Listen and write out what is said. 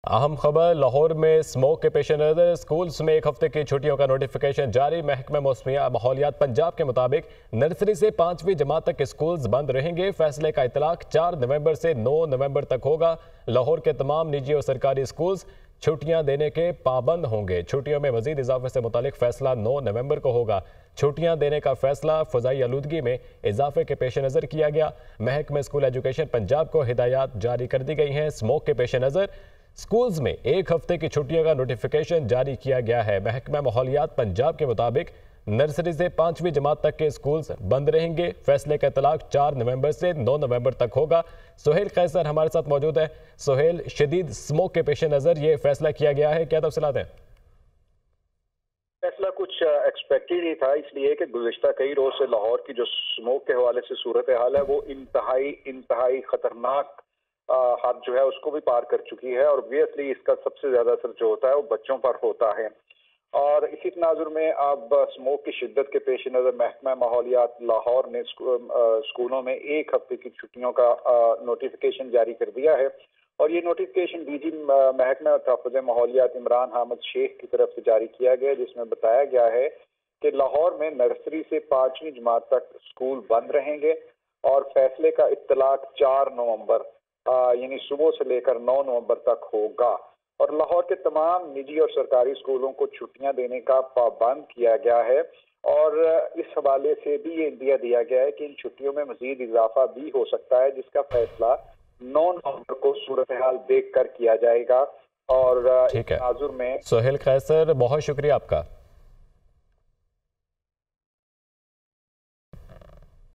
अहम खबर लाहौर में स्मोक के पेश नज़र स्कूल्स में एक हफ्ते की छुट्टियों का नोटिफिकेशन जारी। महकमा माहौलियात पंजाब के मुताबिक नर्सरी से 5वीं जमात तक स्कूल्स बंद रहेंगे। फैसले का इतलाक 4 नवंबर से 9 नवंबर तक होगा। लाहौर के तमाम निजी और सरकारी स्कूल्स छुट्टियां देने के पाबंद होंगे। छुट्टियों में मजीद इजाफे से मुतालिक फैसला 9 नवंबर को होगा। छुट्टियां देने का फैसला फ़ज़ाई आलूदगी में इजाफे के पेश नज़र किया गया। महकमा स्कूल एजुकेशन पंजाब को हिदायत जारी कर दी गई हैं। स्मोक के पेश नज़र स्कूल्स में एक हफ्ते की छुट्टियों का नोटिफिकेशन जारी किया गया है। महकमा माहौलियात पंजाब के मुताबिक नर्सरी से 5वीं जमात तक के स्कूल्स बंद रहेंगे। फैसले का इतलाक 4 नवंबर से 9 नवंबर तक होगा। सोहेल कैसर हमारे साथ मौजूद है। सोहेल, शदीद स्मोक के पेश नज़र ये फैसला किया गया है, क्या तफसीलात हैं? फैसला कुछ एक्सपेक्टेड ही था, इसलिए कि गुज़िश्ता कई रोज से लाहौर की जो स्मोक के हवाले से सूरत हाल है वो इंतहाई खतरनाक हद जो है उसको भी पार कर चुकी है। और ऑब्वियसली इसका सबसे ज्यादा असर जो होता है वो बच्चों पर होता है। और इसी तनाजुर में अब स्मोक की शिद्दत के पेश नज़र महकमा माहौलियात लाहौर ने स्कूलों में एक हफ्ते की छुट्टियों का नोटिफिकेशन जारी कर दिया है। और ये नोटिफिकेशन डीजी महकमा तहफ़्फ़ुज़ माहौलियात इमरान अहमद शेख की तरफ से जारी किया गया, जिसमें बताया गया है कि लाहौर में नर्सरी से 5वीं जमात तक स्कूल बंद रहेंगे। और फैसले का इत्तलाक 4 नवंबर यानी सुबह से लेकर 9 नवंबर तक होगा। और लाहौर के तमाम निजी और सरकारी स्कूलों को छुट्टियां देने का पाबंद किया गया है। और इस हवाले से भी ये इंदिया दिया गया है कि इन छुट्टियों में मजीद इजाफा भी हो सकता है, जिसका फैसला 9 नवंबर को सूरत हाल देख कर किया जाएगा। और ठीक है नाजुर में सोहेल कैसर, बहुत शुक्रिया आपका।